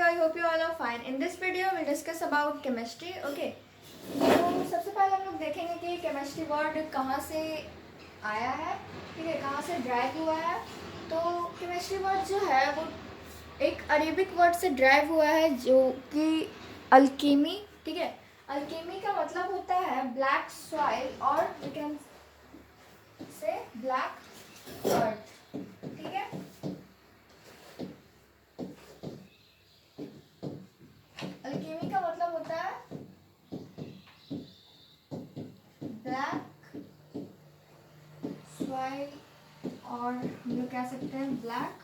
I hope you all are fine. In this video, we'll discuss about chemistry. Okay. तो सबसे पहले हम लोग देखेंगे कि केमिस्ट्री वर्ड कहाँ से आया है, ठीक है, कहाँ से ड्राइव हुआ है. तो केमिस्ट्री वर्ड जो है वो एक अरेबिक वर्ड से ड्राइव हुआ है जो कि अल्कीमी, ठीक है. अल्कीमी का मतलब होता है ब्लैक सॉइल और वी कैन से ब्लैक अर्थ, ठीक है. अल्कीमी का मतलब होता है ब्लैक सॉइल और हम लोग कह सकते हैं ब्लैक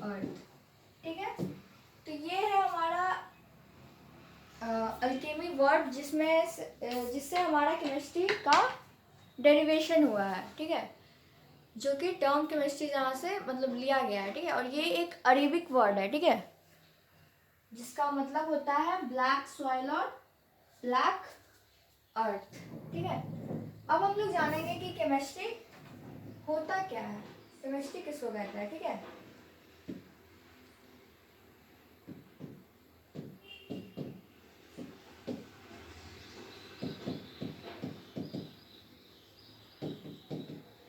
अर्थ, ठीक है. तो ये है हमारा अल्केमी वर्ड जिससे हमारा केमिस्ट्री का डेरिवेशन हुआ है, ठीक है, जो कि टर्म केमिस्ट्री जहाँ से मतलब लिया गया है, ठीक है. और ये एक अरेबिक वर्ड है, ठीक है, जिसका मतलब होता है ब्लैक सॉइल और ब्लैक अर्थ, ठीक है. अब हम लोग जानेंगे कि केमिस्ट्री होता क्या है, केमिस्ट्री किसको कहते हैं, ठीक है.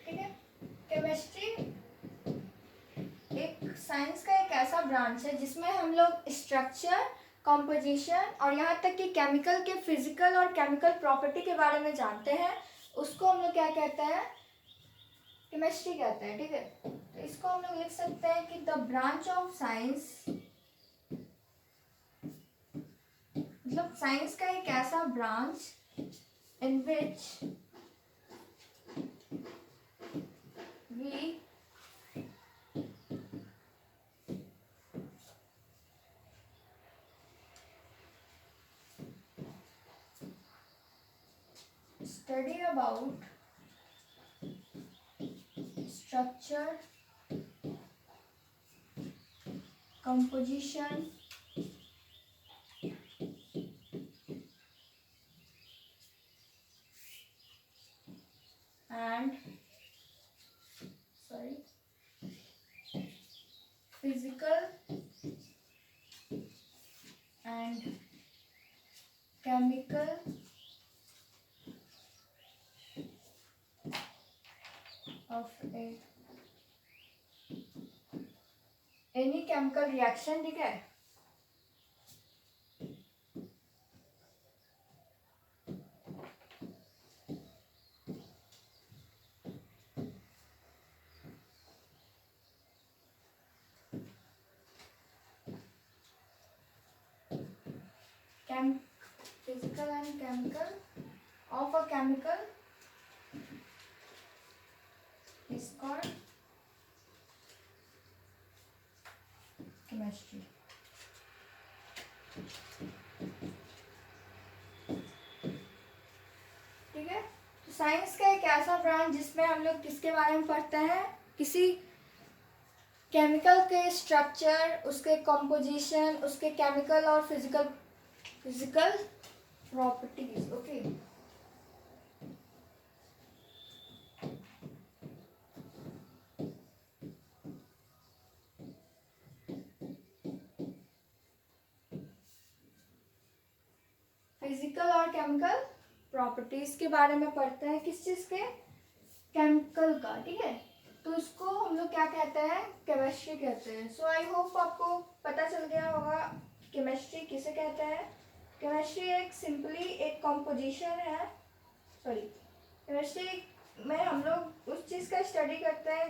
ठीक है, केमिस्ट्री एक साइंस का एक ऐसा ब्रांच है जिसमें हम लोग स्ट्रक्चर, कंपोजिशन और यहाँ तक कि केमिकल के फिजिकल और केमिकल प्रॉपर्टी के बारे में जानते हैं. उसको हम लोग क्या कहते हैं, केमिस्ट्री कहते हैं, ठीक है. तो इसको हम लोग लिख सकते हैं कि द ब्रांच ऑफ साइंस, मतलब साइंस का एक ऐसा branch in which we study about structure, composition and physical and chemical of any chemical reaction, ठीक है. Physical and chemical of a chemical is called chemistry. ठीक है. तो साइंस का एक ऐसा ब्रांच जिसमें हम लोग किसके बारे में पढ़ते हैं, किसी केमिकल के स्ट्रक्चर, उसके कंपोजिशन, उसके केमिकल और फिजिकल प्रॉपर्टीज. ओके. फिजिकल और केमिकल प्रॉपर्टीज के बारे में पढ़ते हैं, किस चीज के, केमिकल का, ठीक है. तो इसको हम लोग क्या कहते हैं, केमिस्ट्री कहते हैं. सो आई होप आपको पता चल गया होगा केमिस्ट्री किसे कहते हैं. केमिस्ट्री एक सिंपली एक कंपोजिशन है, सॉरी, केमिस्ट्री में हम लोग उस चीज़ का स्टडी करते हैं,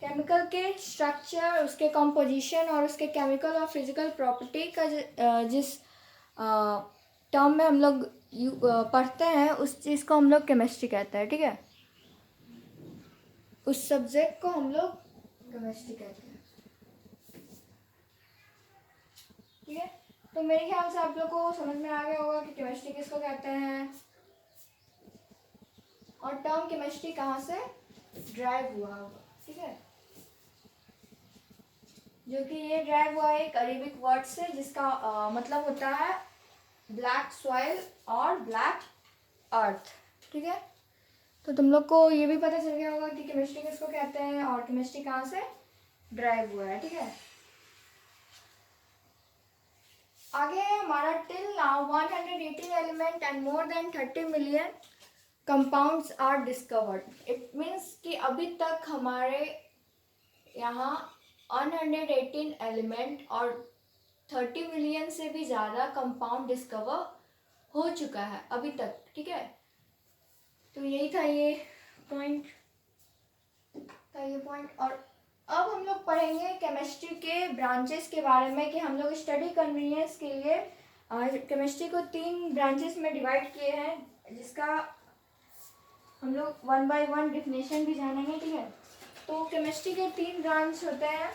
केमिकल के स्ट्रक्चर, उसके कंपोजिशन और उसके केमिकल और फिजिकल प्रॉपर्टी का जिस टर्म में हम लोग पढ़ते हैं उस चीज़ को हम लोग केमिस्ट्री कहते हैं, ठीक है. उस सब्जेक्ट को हम लोग केमिस्ट्री कहते हैं, ठीक है. तो मेरे ख्याल से आप लोग को समझ में आ गया होगा कि केमिस्ट्री किसको कहते हैं और टर्म केमिस्ट्री कहाँ से ड्राइव हुआ होगा, ठीक है. जो कि ये ड्राइव हुआ है एक अरेबिक वर्ड से जिसका मतलब होता है ब्लैक सॉइल और ब्लैक अर्थ, ठीक है. तो तुम लोग को ये भी पता चल गया होगा कि केमिस्ट्री किसको कहते हैं और केमिस्ट्री कहाँ से ड्राइव हुआ है, ठीक है। आगे है हमारा till now 118 element and more than 30 million compounds are discovered. It means कि अभी तक हमारे यहाँ 118 एलिमेंट और 30 मिलियन से भी ज़्यादा कंपाउंड डिस्कवर हो चुका है अभी तक, ठीक है। तो यही था ये पॉइंट और अब हम लोग पढ़ेंगे केमिस्ट्री के ब्रांचेस के बारे में कि हम लोग स्टडी कन्वीनियंस के लिए केमिस्ट्री को 3 ब्रांचेस में डिवाइड किए हैं, जिसका हम लोग 1 बाय 1 डिफिनेशन भी जानेंगे, ठीक है। तो केमिस्ट्री के 3 ब्रांच होते हैं।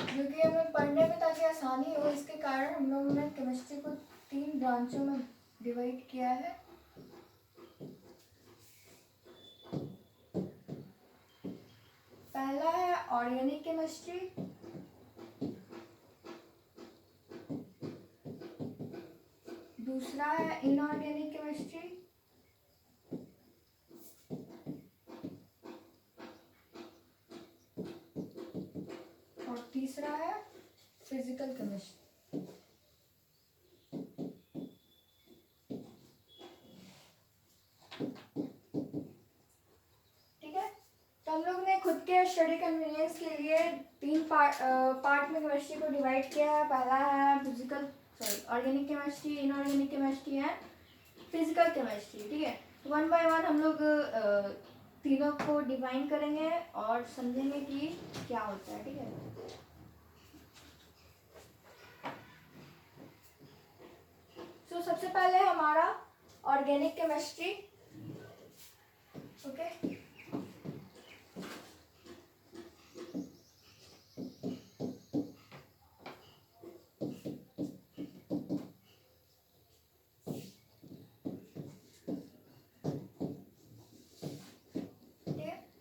क्योंकि हमें पढ़ने में ताकि आसानी हो, इसके कारण हम लोगों ने केमिस्ट्री को 3 ब्रांचों में डिवाइड किया है। पहला है ऑर्गेनिक केमिस्ट्री, दूसरा है इनऑर्गेनिक केमिस्ट्री, और तीसरा है फिजिकल केमिस्ट्री। ठीक है, तो हम लोग ने खुद के स्टडी कन्वीनियंस के लिए 3 पार्ट में केमिस्ट्री को डिवाइड किया है। पहला है ऑर्गेनिक केमिस्ट्री, इनऑर्गेनिक केमिस्ट्री है फिजिकल केमिस्ट्री, ठीक है। 1 बाय 1 हम लोग तीनों को डिफाइन करेंगे और समझेंगे कि क्या होता है, ठीक है। तो सबसे पहले हमारा organic chemistry, okay.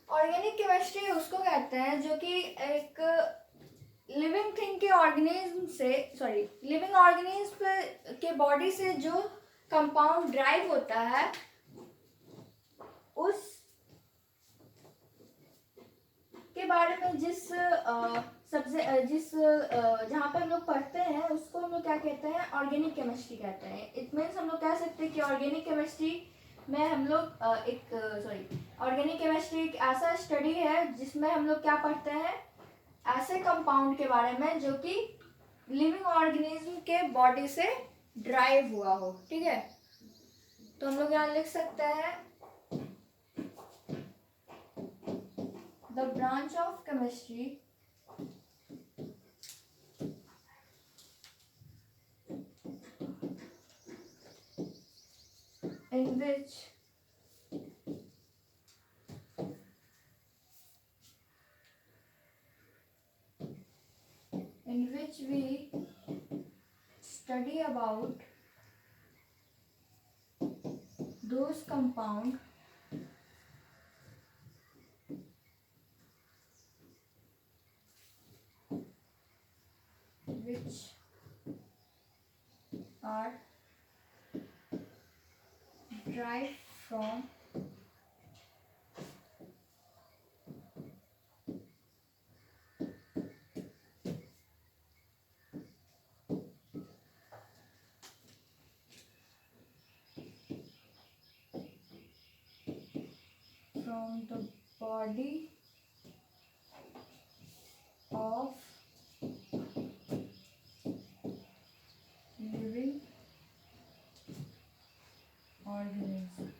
Organic chemistry उसको कहते हैं जो कि एक लिविंग थिंग के लिविंग ऑर्गेनिज्म के बॉडी से जो कंपाउंड ड्राइव होता है उस के बारे में जहाँ पे हम लोग पढ़ते हैं उसको हम लोग क्या कहते हैं, ऑर्गेनिक केमिस्ट्री कहते हैं। इट मीन्स हम लोग कह सकते हैं कि ऑर्गेनिक केमिस्ट्री में हम लोग ऑर्गेनिक केमिस्ट्री एक ऐसा स्टडी है जिसमें हम लोग क्या पढ़ते हैं, ऐसे कंपाउंड के बारे में जो कि लिविंग ऑर्गेनिज्म के बॉडी से ड्राइव हुआ हो, ठीक है। तो हम लोग यहाँ लिख सकते हैं the branch of chemistry in which we study about those compounds which are derived from the body of living organism,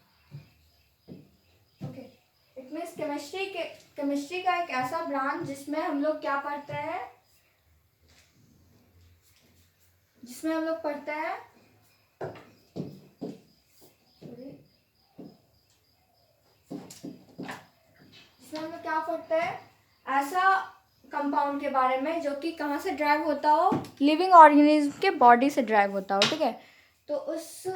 okay. It means chemistry का एक ऐसा ब्रांच जिसमें हम लोग क्या पढ़ते हैं, जिसमें हम लोग पढ़ते हैं क्या पढ़ते हैं, ऐसा कंपाउंड के बारे में जो कि कहाँ से ड्राइव होता हो, लिविंग ऑर्गेनिज्म के बॉडी से ड्राइव होता हो, ठीक है। तो उस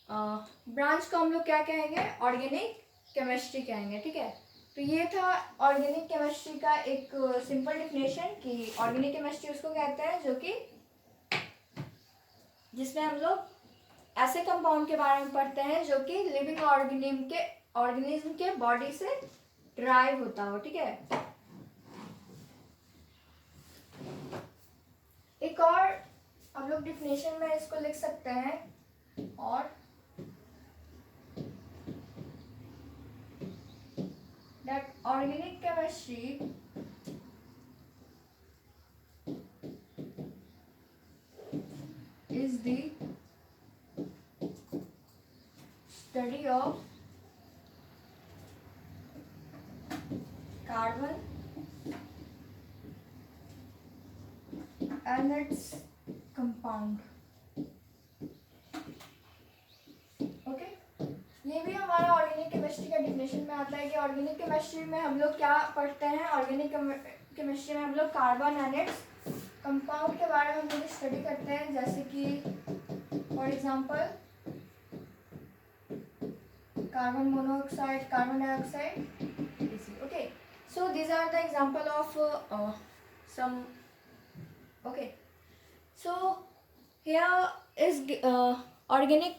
ब्रांच को हम लोग क्या कहेंगे, ऑर्गेनिक केमिस्ट्री कहेंगे, ठीक है। तो ये था ऑर्गेनिक केमिस्ट्री का एक सिंपल डिफिनेशन कि ऑर्गेनिक केमिस्ट्री उसको कहते हैं जो कि जिसमें हम लोग ऐसे कंपाउंड के बारे में पढ़ते हैं जो कि लिविंग ऑर्गेनिज्म के बॉडी से ड्राइव होता हो, ठीक है। एक और हम लोग डिफिनेशन में इसको लिख सकते हैं, और that organic chemistry is the study of carbon and its compound. Okay, ये भी हमारा ऑर्गेनिक केमिस्ट्री का डिफिनेशन में आता है कि ऑर्गेनिक केमिस्ट्री में हम लोग क्या पढ़ते हैं। ऑर्गेनिक केमिस्ट्री में हम लोग कार्बन एंड इट्स कंपाउंड के बारे में हम लोग स्टडी करते हैं, जैसे कि for example carbon monoxide, carbon dioxide, okay. So these are the example of some, okay, so here is organic,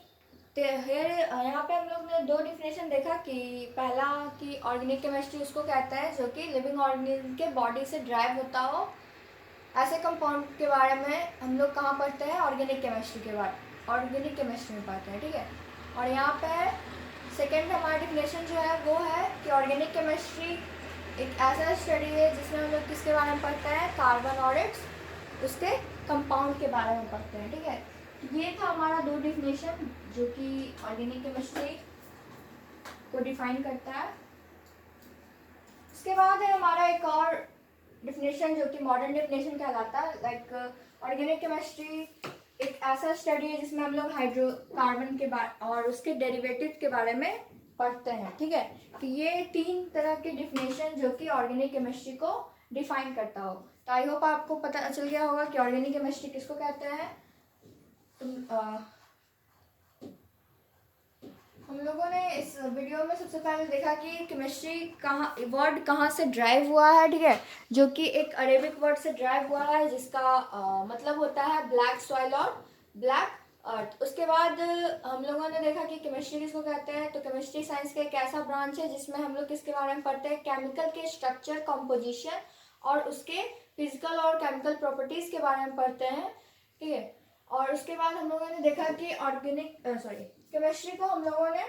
यहाँ पे हम लोग ने दो डिफिनेशन देखा कि पहला कि ऑर्गेनिक केमिस्ट्री उसको कहते हैं जो कि लिविंग ऑर्गेनिज्म के बॉडी से ड्राइव होता हो। ऐसे कंपाउंड के बारे में हम लोग कहाँ पढ़ते हैं, ऑर्गेनिक केमिस्ट्री में पढ़ते हैं, ठीक है। और यहाँ पे सेकेंड हमारा डिफिनेशन जो है वो है कि ऑर्गेनिक केमिस्ट्री एक ऐसा स्टडी है जिसमें हम लोग किसके बारे में पढ़ते हैं, कार्बन और इट्स उसके कंपाउंड के बारे में पढ़ते हैं, ठीक है। ये था हमारा दो डिफिनेशन जो कि ऑर्गेनिक केमिस्ट्री को डिफाइन करता है। इसके बाद है हमारा एक और डिफिनेशन जो कि मॉडर्न डिफिनेशन कहलाता है। लाइक ऑर्गेनिक केमिस्ट्री एक ऐसा स्टडी है जिसमें हम लोग हाइड्रोकार्बन के बारे और उसके डेरिवेटिव के बारे में पढ़ते हैं, ठीक है। तो ये तीन तरह के डिफिनेशन जो कि ऑर्गेनिक केमिस्ट्री को डिफाइन करता हो। तो आई होप आपको पता चल गया होगा कि ऑर्गेनिक केमिस्ट्री किसको कहते हैं। हम लोगों ने इस वीडियो में सबसे पहले देखा कि केमिस्ट्री वर्ड कहाँ से ड्राइव हुआ है, ठीक है, जो कि एक अरेबिक वर्ड से ड्राइव हुआ है जिसका मतलब होता है ब्लैक सॉइल और ब्लैक अर्थ। उसके बाद हम लोगों ने देखा कि केमिस्ट्री किसको कहते हैं। तो केमिस्ट्री साइंस का एक ऐसा ब्रांच है जिसमें हम लोग किसके बारे में पढ़ते हैं, केमिकल के स्ट्रक्चर, कॉम्पोजिशन और उसके फिजिकल और केमिकल प्रॉपर्टीज के बारे में पढ़ते हैं, ठीक है। और उसके बाद हम लोगों ने देखा कि केमिस्ट्री को हम लोगों ने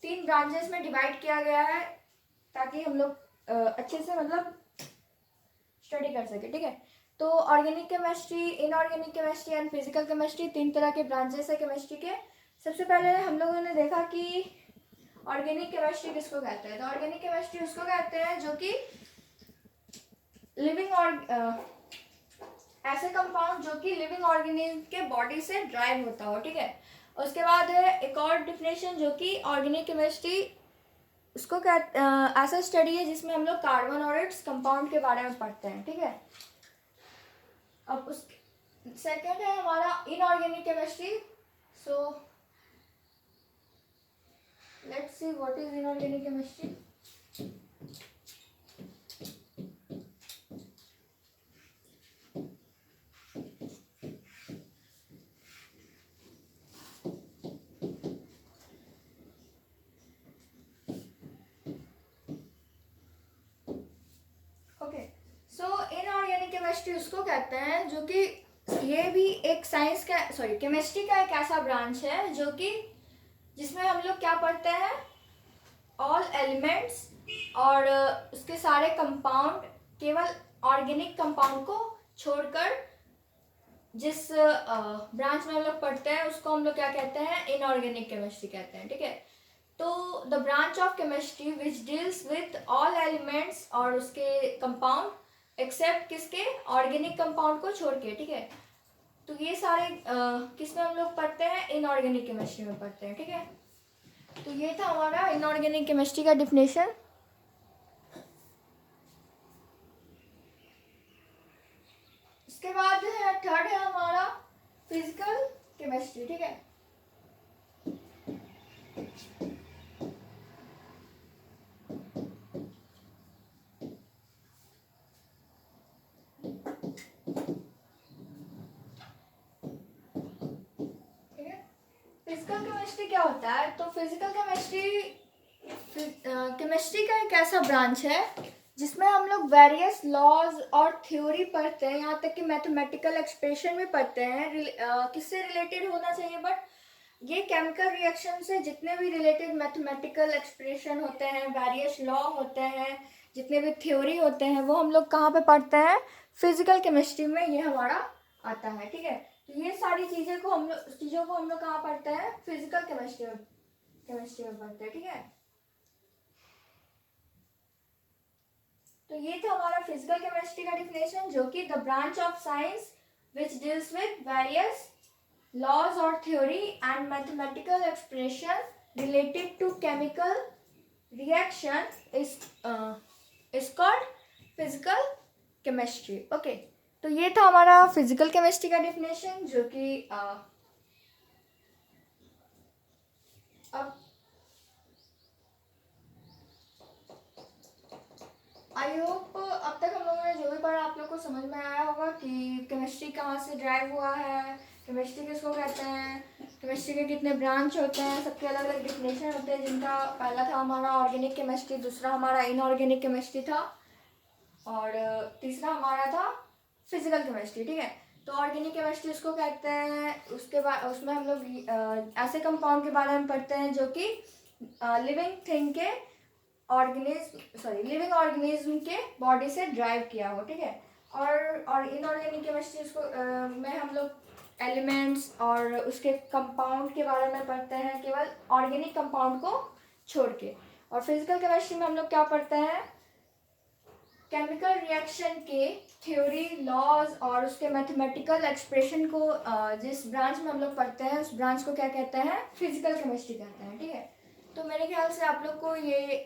तीन ब्रांचेस में डिवाइड किया गया है ताकि हम लोग अच्छे से मतलब स्टडी कर सके, ठीक है। तो organic chemistry, inorganic chemistry and physical chemistry, तीन तरह के ब्रांचेस है केमिस्ट्री के। सबसे पहले हम लोगों ने देखा कि ऑर्गेनिक केमिस्ट्री किसको कहते हैं। तो ऑर्गेनिक केमिस्ट्री उसको कहते हैं जो कि ऐसे कंपाउंड जो कि लिविंग ऑर्गेनिज्म के बॉडी से ड्राइव होता हो, ठीक है। उसके बाद है एक और डिफिनेशन जो कि ऑर्गेनिक केमिस्ट्री उसको ऐसा स्टडी है जिसमें हम लोग कार्बन और इट्स कंपाउंड के बारे में पढ़ते हैं, ठीक है। अब उस सेकेंड है हमारा inorganic chemistry. So let's see what is inorganic chemistry. Chemistry उसको कहते हैं जो कि ये भी एक केमिस्ट्री का एक ऐसा ब्रांच है जो कि जिसमें हम लोग क्या पढ़ते हैं, ऑल एलिमेंट्स और उसके सारे कंपाउंड, केवल ऑर्गेनिक कंपाउंड को छोड़कर जिस ब्रांच में हम लोग पढ़ते हैं उसको हम लोग क्या कहते हैं, इनऑर्गेनिक केमिस्ट्री कहते हैं, ठीक है। तो the branch of chemistry which deals with all elements और उसके कंपाउंड एक्सेप्ट किसके, ऑर्गेनिक कंपाउंड को छोड़ के, ठीक है। तो ये सारे किस में हम लोग पढ़ते हैं, इनऑर्गेनिक केमिस्ट्री में पढ़ते हैं, ठीक है। तो ये था हमारा इनऑर्गेनिक केमिस्ट्री का डिफिनेशन। इसके बाद है थर्ड है हमारा फिजिकल केमिस्ट्री, ठीक है। केमिस्ट्री क्या होता है? तो फिजिकल केमिस्ट्री का एक ऐसा ब्रांच है जिसमें हम लोग वेरियस लॉज और थ्योरी पढ़ते हैं, यहाँ तक कि मैथमेटिकल एक्सप्रेशन भी पढ़ते हैं। किससे रिलेटेड होना चाहिए? बट ये केमिकल रिएक्शन से जितने भी रिलेटेड मैथमेटिकल एक्सप्रेशन होते हैं, वेरियस लॉ होते हैं, जितने भी थ्योरी होते हैं, वो हम लोग कहाँ पे पढ़ते हैं? फिजिकल केमिस्ट्री में ये हमारा आता है। ठीक है, तो ये सारी चीज़ों को हम लोग कहाँ पढ़ते हैं? फिजिकल केमिस्ट्री में पढ़ते हैं। ठीक है, तो ये था हमारा फिजिकल केमिस्ट्री का डिफिनेशन, जो कि the branch of science which deals with various laws or theory and mathematical expression related to chemical reaction is called physical chemistry. Okay, तो ये था हमारा फिजिकल केमिस्ट्री का डेफिनेशन, जो कि अब आई होप अब तक हम लोगों ने जो भी पढ़ा आप लोग को समझ में आया होगा कि केमिस्ट्री कहाँ से ड्राइव हुआ है, केमिस्ट्री किसको कहते हैं, केमिस्ट्री के कितने ब्रांच होते हैं, सबके अलग अलग डिफिनेशन होते हैं, जिनका पहला था हमारा ऑर्गेनिक केमिस्ट्री, दूसरा हमारा इनऑर्गेनिक केमिस्ट्री था, और तीसरा हमारा था फिजिकल केमिस्ट्री। ठीक है, तो ऑर्गेनिक केमिस्ट्री उसको कहते हैं, उसके बाद उसमें हम लोग ऐसे कंपाउंड के बारे में पढ़ते हैं जो कि लिविंग थिंग के लिविंग ऑर्गेनिज्म के बॉडी से ड्राइव किया हो। ठीक है, और इनऑर्गेनिक केमिस्ट्री उसको में हम लोग एलिमेंट्स और उसके कंपाउंड के बारे में पढ़ते हैं, केवल ऑर्गेनिक कंपाउंड को छोड़ के। और फिजिकल केमिस्ट्री में हम लोग क्या पढ़ते हैं? केमिकल रिएक्शन के थ्योरी, लॉज और उसके मैथमेटिकल एक्सप्रेशन को जिस ब्रांच में हम लोग पढ़ते हैं, उस ब्रांच को क्या कहते हैं? फिजिकल केमिस्ट्री कहते हैं। ठीक है, तो मेरे ख्याल से आप लोग को ये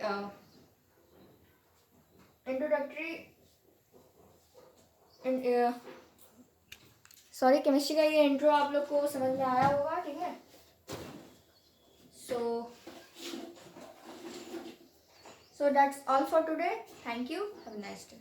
इंट्रोडक्टरी केमिस्ट्री का ये इंट्रो आप लोग को समझ में आया होगा। ठीक है, so that's all for today. Thank you. Have a nice day.